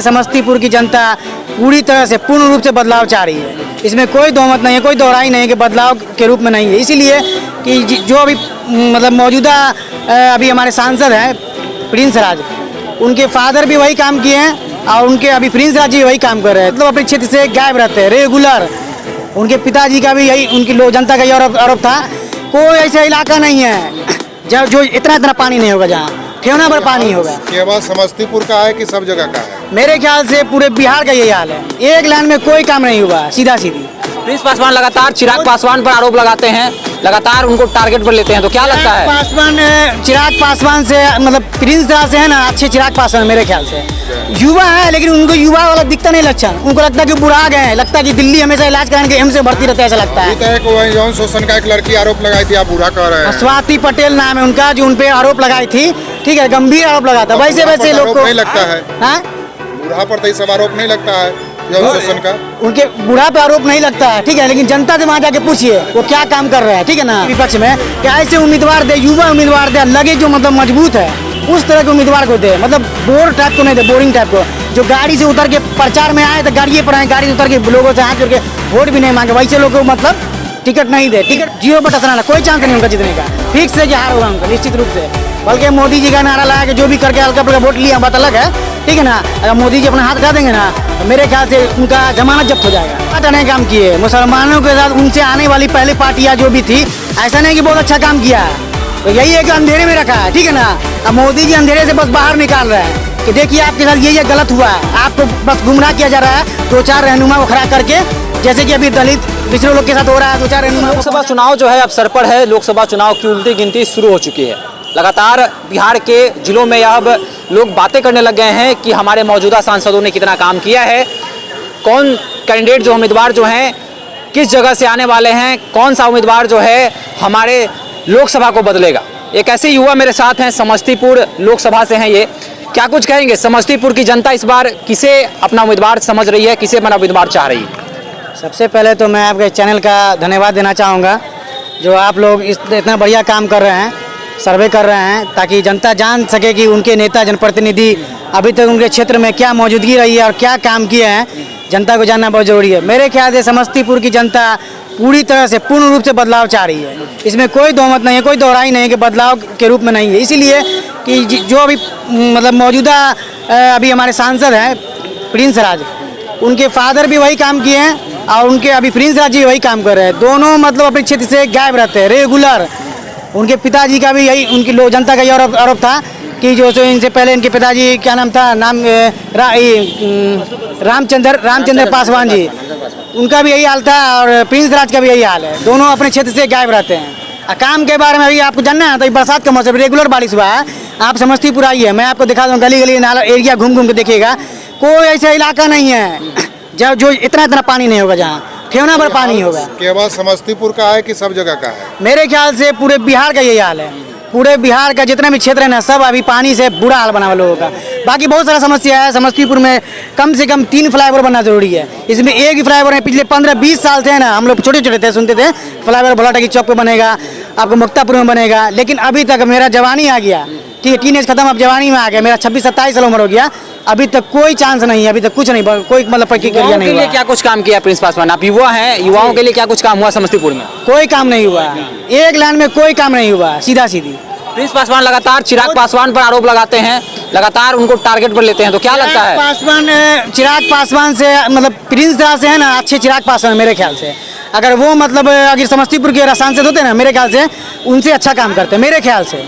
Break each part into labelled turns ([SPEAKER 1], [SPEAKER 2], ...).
[SPEAKER 1] समस्तीपुर की जनता पूरी तरह से पूर्ण रूप से बदलाव चाह रही है। इसमें कोई दोहमत नहीं है, कोई दोहराई नहीं है कि बदलाव के रूप में नहीं है। इसीलिए कि जो अभी मतलब मौजूदा अभी हमारे सांसद हैं प्रिंस राज, उनके फादर भी वही काम किए हैं और उनके अभी प्रिंस राज जी वही काम कर रहे हैं। मतलब अपने क्षेत्र से गायब रहते हैं रेगुलर। उनके पिताजी का भी यही, उनकी लोग जनता का यही आरोप था। कोई ऐसा इलाका नहीं है जो इतना पानी नहीं होगा, जहाँ ठेवना पर पानी होगा।
[SPEAKER 2] केवल समस्तीपुर का है कि सब जगह का है?
[SPEAKER 1] मेरे ख्याल से पूरे बिहार का यही हाल है। एक लाइन में कोई काम नहीं हुआ, सीधा सीधी।
[SPEAKER 3] प्रिंस पासवान लगातार चिराग पासवान पर आरोप लगाते हैं, लगातार उनको टारगेट पर लेते हैं, तो क्या लगता है?
[SPEAKER 1] चिराग पासवान से मतलब प्रिंस राज से है ना अच्छे चिराग पासवान मेरे ख्याल से युवा है, लेकिन उनको युवा वाला दिखता नहीं लक्षण। उनको लगता है कि बुढ़ा गए हैं, लगता है कि दिल्ली हमेशा इलाज कराने के एम्स में भर्ती रहते हैं, ऐसा लगता है।
[SPEAKER 2] यौन शोषण का एक लड़की आरोप लगाई थी, आप बूढ़ा कह रहे हैं।
[SPEAKER 1] स्वाति पटेल नाम है उनका, जो उनपे आरोप लगाई थी। ठीक है, गंभीर आरोप लगा था। वैसे लोग को
[SPEAKER 2] नहीं लगता है बूढ़ा पर तो सब आरोप नहीं लगता है यौन शोषण का। उनके
[SPEAKER 1] बूढ़ा पे आरोप नहीं लगता है, ठीक है, लेकिन जनता से वहाँ जाके पूछिए वो क्या काम कर रहे हैं, ठीक है ना। विपक्ष में क्या ऐसे उम्मीदवार दे, युवा उम्मीदवार दे, लगे जो मतलब मजबूत है उस तरह के उम्मीदवार को दे। मतलब बोर टाइप को नहीं दे, बोरिंग टाइप को, जो गाड़ी से उतर के प्रचार में आए तो गाड़िए पर आए, गाड़ी से उतर के लोगों से हाथ जोड़ के वोट भी नहीं मांगे, वैसे लोगों को मतलब टिकट नहीं दे। टिकट 0/7 कोई चांस नहीं उनका जीतने का, फिक्स है कि हार होगा उनका निश्चित रूप से। बल्कि मोदी जी का नारा लगा के जो भी करके हल्का फुल्का वोट लिया बात अलग है, ठीक है ना। अगर मोदी जी अपना हाथ हटा देंगे ना तो मेरे ख्याल से उनका जमानत जब्त हो जाएगा। हटाने काम किए मुसलमानों के साथ, उनसे आने वाली पहली पार्टियां जो भी थी, ऐसा नहीं कि बहुत अच्छा काम किया है, तो यही है कि अंधेरे में रखा है, ठीक है ना। अब मोदी जी अंधेरे से बस बाहर निकाल रहे हैं कि देखिए आपके साथ ये गलत हुआ है, आपको बस गुमराह किया जा रहा है 2-4 रहनुमा को खड़ा करके, जैसे कि अभी दलित पिछड़े लोग के साथ हो रहा है 2-4 रहनुमा।
[SPEAKER 3] लोकसभा चुनाव जो है अब सर पर है, लोकसभा चुनाव की उल्टी गिनती शुरू हो चुकी है। लगातार बिहार के जिलों में अब लोग बातें करने लग गए हैं कि हमारे मौजूदा सांसदों ने कितना काम किया है, कौन कैंडिडेट जो उम्मीदवार जो हैं किस जगह से आने वाले हैं, कौन सा उम्मीदवार जो है हमारे लोकसभा को बदलेगा। एक ऐसे युवा मेरे साथ हैं, समस्तीपुर लोकसभा से हैं ये, क्या कुछ कहेंगे? समस्तीपुर की जनता इस बार किसे अपना उम्मीदवार समझ रही है, किसे अपना उम्मीदवार चाह रही है?
[SPEAKER 1] सबसे पहले तो मैं आपके चैनल का धन्यवाद देना चाहूँगा, जो आप लोग इतना बढ़िया काम कर रहे हैं, सर्वे कर रहे हैं, ताकि जनता जान सके कि उनके नेता जनप्रतिनिधि अभी तक उनके क्षेत्र में क्या मौजूदगी रही है और क्या काम किए हैं। जनता को जानना बहुत ज़रूरी है। मेरे ख्याल से समस्तीपुर की जनता पूरी तरह से पूर्ण रूप से बदलाव चाह रही है। इसमें कोई दोहमत नहीं है, कोई दोहराई नहीं है कि बदलाव के रूप में नहीं है। इसीलिए कि जो अभी मतलब मौजूदा अभी हमारे सांसद हैं प्रिंस राज, उनके फादर भी वही काम किए हैं और उनके अभी प्रिंस राज जी वही काम कर रहे हैं। दोनों मतलब अपने क्षेत्र से गायब रहते हैं रेगुलर। उनके पिताजी का भी यही, उनकी लोग जनता का यही आरोप था कि जो इनसे पहले इनके पिताजी क्या नाम था, नाम रामचंद्र पासवान जी, उनका भी यही हाल था और प्रिंस राज का भी यही हाल है। दोनों अपने क्षेत्र से गायब रहते हैं। काम के बारे में अभी आपको जानना है तो बरसात का मौसम, रेगुलर बारिश हुआ है। आप समस्तीपुर आइए, मैं आपको दिखा दूँ, गली गली नाला एरिया घूम के देखिएगा। कोई ऐसा इलाका नहीं है जो इतना पानी नहीं होगा, जहाँ ठेवना पर पानी होगा।
[SPEAKER 2] केवल समस्तीपुर का है कि सब जगह का है?
[SPEAKER 1] मेरे ख्याल से पूरे बिहार का यही हाल है। पूरे बिहार का जितना भी क्षेत्र है ना, सब अभी पानी से बुरा हाल बना हुआ लोगों का। बाकी बहुत सारा समस्या है। समस्तीपुर में कम से कम 3 फ्लाईओवर बनना जरूरी है। इसमें एक ही फ्लाईओवर है, पिछले 15-20 साल से है ना, हम लोग छोटे छोटे थे, सुनते थे फ्लाईओवर भोलाटाकी चौक पे बनेगा, आपको मुक्तापुर में बनेगा, लेकिन अभी तक मेरा जवानी आ गया, ठीक है, टीनेज खत्म, अब जवानी में आ गया, मेरा 26-27 साल उम्र हो गया, अभी तक कोई चांस नहीं है, अभी तक कुछ नहीं, कोई मतलब प्रक्रिया नहीं हुआ।
[SPEAKER 3] क्या कुछ काम किया प्रिंस पासवान? आप युवा हैं, युवाओं के लिए क्या कुछ काम हुआ समस्तीपुर में?
[SPEAKER 1] कोई काम नहीं हुआ, एक लाइन में कोई काम नहीं हुआ, सीधा सीधी।
[SPEAKER 3] प्रिंस पासवान लगातार चिराग पासवान पर आरोप लगाते हैं, लगातार उनको टारगेट पर लेते हैं, तो क्या लगता है?
[SPEAKER 1] चिराग पासवान से मतलब प्रिंस राज से है ना अच्छे चिराग पासवान मेरे ख्याल से। अगर वो मतलब अगर समस्तीपुर के सांसद होते ना, मेरे ख्याल से उनसे अच्छा काम करते हैं मेरे ख्याल से,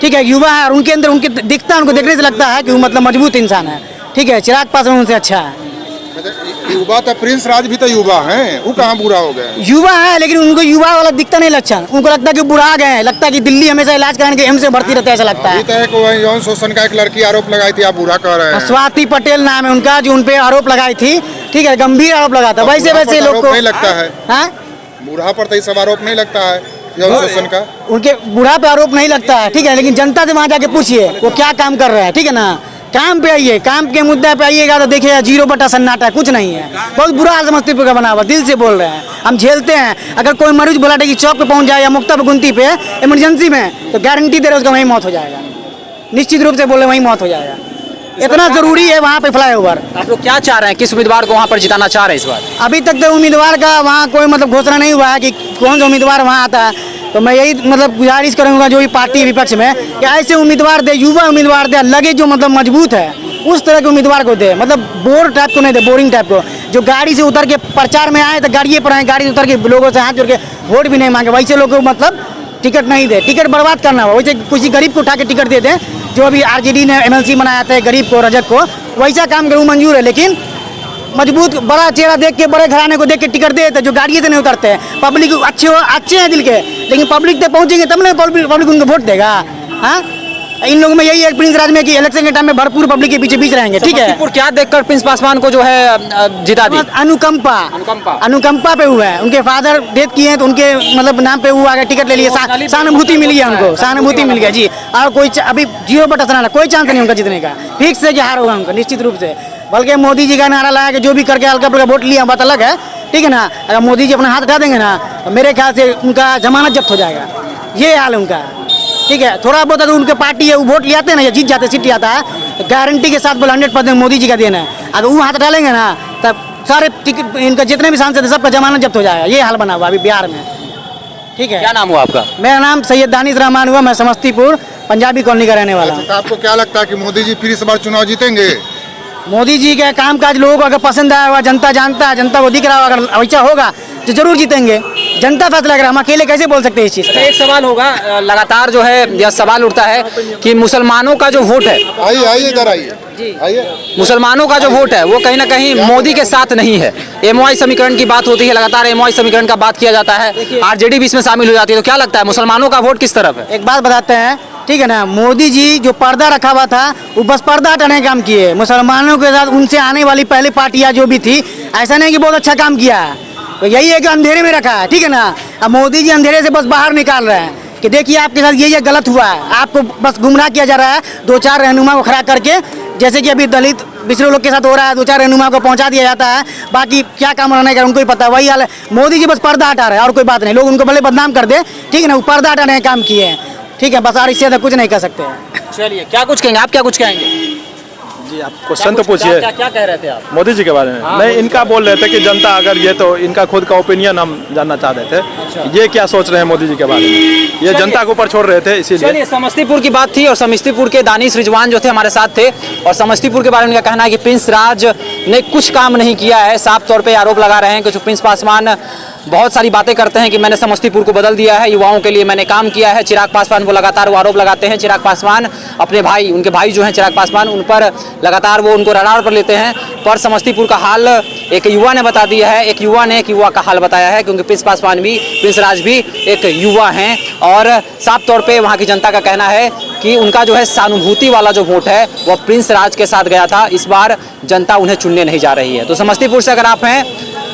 [SPEAKER 1] ठीक है। युवा है और उनके अंदर उनके दिखता है, उनको देखने से लगता है कि वो मतलब मजबूत इंसान है, ठीक है। चिराग पासवान उनसे अच्छा है।
[SPEAKER 2] युवा तो प्रिंस राज भी तो युवा हैं, वो कहाँ बुरा हो गए?
[SPEAKER 1] युवा है, लेकिन उनको युवा वाला दिखता नहीं लक्षण। उनको लगता है कि बुढ़ा गए हैं, लगता है कि दिल्ली हमेशा इलाज कराने के एम्स में भर्ती रहते हैं, ऐसा लगता है।
[SPEAKER 2] यौन शोषण का एक लड़की आरोप लगाई थी, आप बूढ़ा कह रहे हैं।
[SPEAKER 1] स्वाति पटेल नाम है उनका, जो उनपे आरोप लगाई थी, ठीक है, गंभीर आरोप लगा था। वैसे लोग को
[SPEAKER 2] नहीं लगता है बूढ़ा पर तो सब आरोप नहीं लगता है यौन शोषण का। उनके
[SPEAKER 1] बूढ़ा पे आरोप नहीं लगता है, ठीक है, लेकिन जनता से वहाँ जाके पूछिए वो क्या काम कर रहे हैं, ठीक है ना। काम पे आइए, काम के मुद्दे पे आइएगा तो देखिएगा 0% सन्नाटा, कुछ नहीं है। बहुत बुरा हाल समस्तीपुर का बना हुआ, दिल से बोल रहे हैं, हम झेलते हैं। अगर कोई मरीज भोलाटाकी चौक पे पहुंच जाए या मुक्तापुर गुमती पे इमरजेंसी में, तो गारंटी दे रहे उसका वहीं मौत हो जाएगा, निश्चित रूप से बोले वहीं मौत हो जाएगा। इतना जरूरी है वहाँ पे फ्लाईओवर।
[SPEAKER 3] आप लोग क्या चाह रहे हैं, किस उम्मीदवार को वहाँ पर जिताना चाह रहे हैं इस बार?
[SPEAKER 1] अभी तक तो उम्मीदवार का वहाँ कोई मतलब घोषणा नहीं हुआ है कि कौन सा उम्मीदवार वहाँ आता है। तो मैं यही मतलब गुजारिश करूँगा जो भी पार्टी विपक्ष में कि ऐसे उम्मीदवार दे, युवा उम्मीदवार दे, लगे जो मतलब मजबूत है उस तरह के उम्मीदवार को दे, मतलब बोर टाइप को नहीं दे, बोरिंग टाइप को। जो गाड़ी से उतर के प्रचार में आए तो गाड़िए पर आए, गाड़ी से उतर के लोगों से हाथ जोड़ के वोट भी नहीं मांगे, वैसे लोगों को मतलब टिकट नहीं दे, टिकट बर्बाद करना हो। वैसे किसी गरीब को उठा के टिकट दे दें, जो अभी आरजेडी ने एमएलसी बनाया था गरीब को, रजक को, वैसा काम करूँ मंजूर है। लेकिन मजबूत बड़ा चेहरा देख के, बड़े घराने को देख के टिकट दे देते, जो गाड़ी से नहीं उतरते हैं। पब्लिक अच्छे हैं दिल के, लेकिन पब्लिक तक पहुंचेंगे तब ना पब्लिक उनको वोट देगा। हाँ, इन लोगों में यही है प्रिंस राज में कि इलेक्शन के टाइम में भरपूर पब्लिक के बीच रहेंगे। ठीक है,
[SPEAKER 3] समस्तीपुर क्या देखकर प्रिंस पासवान को जो है जिता दी?
[SPEAKER 1] अनुकंपा पे हुआ है। उनके फादर डेथ किए हैं तो उनके मतलब नाम पे वो आगे टिकट ले लिए, सहानुभूति मिल गया उनको, सहानुभूति मिल गया जी। और कोई अभी 0% कोई चांस नहीं उनका जीतने का, फिक्स है कि हार होगा उनका निश्चित रूप से। बल्कि मोदी जी का नारा लाया कि जो भी करके हल्का फुल्का वोट लिया बात अलग है, ठीक है ना। अगर मोदी जी अपना हाथ हटा देंगे ना तो मेरे ख्याल से उनका जमानत जब्त हो जाएगा, ये हाल है उनका। ठीक है, थोड़ा बहुत अगर उनके पार्टी है वो वोट ले आते हैं ना या जीत जाते, सीट आता है, तो गारंटी के साथ बोला 100% मोदी जी का देना है। अगर वो हाथ डालेंगे ना तब सारे टिकट इनका जितने भी सांसद है सबका जमानत जब्त हो जाएगा, ये हाल बना हुआ अभी बिहार में। ठीक है,
[SPEAKER 3] क्या नाम हुआ आपका?
[SPEAKER 1] मेरा नाम सैयद दानिश रहमान हुआ, मैं समस्तीपुर पंजाबी कॉलोनी का रहने वाला हूँ।
[SPEAKER 2] तो आपको क्या लगता है कि मोदी जी फिर इस बार चुनाव जीतेंगे?
[SPEAKER 1] मोदी जी के कामकाज लोगों को अगर पसंद आया हुआ, जनता जानता है, जनता को दिख रहा होगा, अगर वैसा होगा तो जरूर जीतेंगे। जनता फैसला करेगा, हम अकेले कैसे बोल सकते हैं इस चीज़ का।
[SPEAKER 3] एक सवाल होगा, लगातार जो है यह सवाल उठता है कि मुसलमानों का जो वोट है,
[SPEAKER 2] आइए इधर आइए,
[SPEAKER 3] मुसलमानों का जो वोट है वो कहीं ना कहीं मोदी के साथ नहीं है। एमओआई समीकरण की बात होती है, लगातार एमओआई समीकरण का बात किया जाता है, आरजेडी भी इसमें शामिल हो जाती है। तो क्या लगता है मुसलमानों का वोट किस तरफ है?
[SPEAKER 1] एक बात बताते हैं, ठीक है ना, मोदी जी जो पर्दा रखा हुआ था वो बस पर्दा हटाने का काम किए। मुसलमानों के साथ उनसे आने वाली पहली पार्टियां जो भी थी, ऐसा नहीं कि बहुत अच्छा काम किया है, तो यही है कि अंधेरे में रखा है। ठीक है ना, अब मोदी जी अंधेरे से बस बाहर निकाल रहे हैं कि देखिए आपके साथ ये गलत हुआ है, आपको बस गुमराह किया जा रहा है 2-4 रहनुमा को खड़ा करके, जैसे कि अभी दलित पिछड़े लोग के साथ हो रहा है, 2-4 रहनुमा को पहुंचा दिया जाता है, बाकी क्या काम रहने का उनको ही पता है। वही हाल है, मोदी जी बस पर्दा हटा रहे हैं और कोई बात नहीं। लोग उनको भले बदनाम कर दे, ठीक है ना, वो पर्दा हटाने का काम किए हैं। ठीक है, बस और इससे कुछ नहीं कर सकते हैं।
[SPEAKER 3] चलिए, क्या कुछ कहेंगे आप, क्या कुछ कहेंगे
[SPEAKER 4] जी? आप क्वेश्चन तो पूछिए।
[SPEAKER 3] क्या कह रहे थे आप
[SPEAKER 4] मोदी जी के बारे में? नहीं, इनका बोल रहे थे कि जनता अगर ये, तो इनका खुद का ओपिनियन हम जानना चाह रहे थे, ये क्या सोच रहे हैं मोदी जी के बारे में, ये जनता के ऊपर छोड़ रहे थे इसीलिए।
[SPEAKER 3] चलिए, समस्तीपुर की बात थी और समस्तीपुर के दानिश रिजवान जो थे हमारे साथ थे, और समस्तीपुर के बारे में उनका कहना है कि प्रिंस राज ने कुछ काम नहीं किया है। साफ तौर पे आरोप लगा रहे हैं कि जो प्रिंस पासवान बहुत सारी बातें करते हैं कि मैंने समस्तीपुर को बदल दिया है, युवाओं के लिए मैंने काम किया है। चिराग पासवान को लगातार वो आरोप लगाते हैं। चिराग पासवान अपने भाई, उनके भाई जो हैं चिराग पासवान, उन पर लगातार वो उनको रडार पर लेते हैं। पर समस्तीपुर का हाल एक युवा ने बता दिया है, एक युवा का हाल बताया है, क्योंकि प्रिंस पासवान भी, प्रिंस राज भी एक युवा हैं, और साफ तौर पे वहाँ की जनता का कहना है कि उनका जो है सहानुभूति वाला जो वोट है वह प्रिंस राज के साथ गया था। इस बार जनता उन्हें चुनने नहीं जा रही है। तो समस्तीपुर से अगर आप हैं,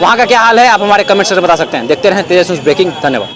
[SPEAKER 3] वहाँ का क्या हाल है आप हमारे कमेंट सेक्शन में बता सकते हैं। देखते रहें तेजस न्यूज़ ब्रेकिंग। धन्यवाद।